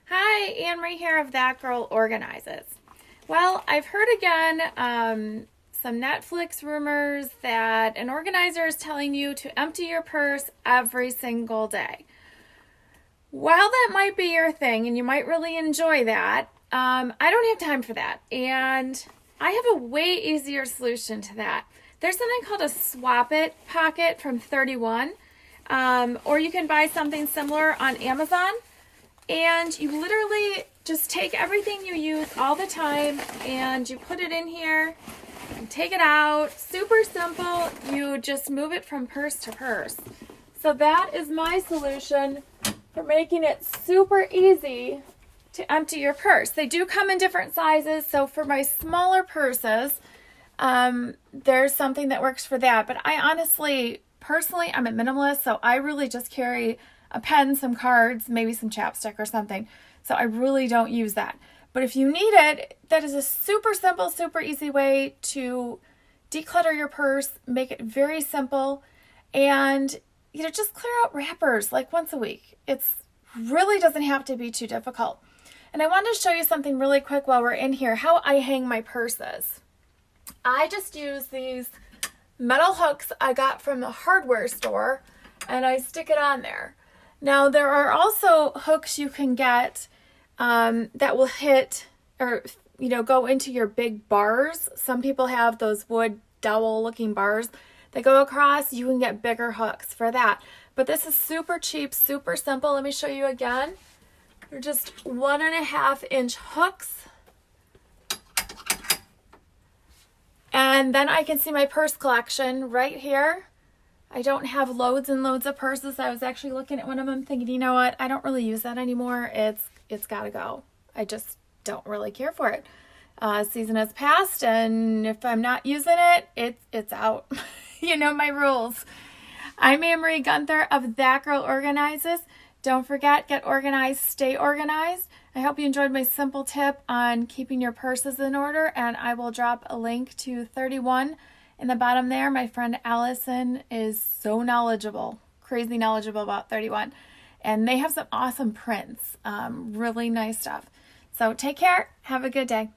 Hi, Anne Marie here of That Girl Organizes. Well, I've heard again some Netflix rumors that an organizer is telling you to empty your purse every single day. While that might be your thing and you might really enjoy that, I don't have time for that. And I have a way easier solution to that. There's something called a Swap It pocket from 31, or you can buy something similar on Amazon. And you literally just take everything you use all the time and you put it in here and take it out. Super simple. You just move it from purse to purse. So that is my solution for making it super easy to empty your purse. They do come in different sizes. So for my smaller purses, there's something that works for that. But I honestly, personally, I'm a minimalist. So I really just carry a pen, some cards, maybe some chapstick or something. So I really don't use that. But if you need it, that is a super simple, super easy way to declutter your purse, make it very simple, and just clear out wrappers like once a week. It's really doesn't have to be too difficult. And I wanted to show you something really quick while we're in here, how I hang my purses. I just use these metal hooks I got from the hardware store, and I stick it on there. Now, there are also hooks you can get that will hit or, go into your big bars. Some people have those wood dowel looking bars that go across. You can get bigger hooks for that. But this is super cheap, super simple. Let me show you again. They're just 1.5-inch hooks. And then I can see my purse collection right here. I don't have loads and loads of purses. I was actually looking at one of them thinking, you know what? I don't really use that anymore. It's got to go. I just don't really care for it. Season has passed, and if I'm not using it, it's out. You know my rules. I'm Anne Marie Gunther of That Girl Organizes. Don't forget, get organized, stay organized. I hope you enjoyed my simple tip on keeping your purses in order, and I will drop a link to 31 in the bottom there. My friend Allison is so knowledgeable, crazy knowledgeable about 31. And they have some awesome prints, really nice stuff. So take care. Have a good day.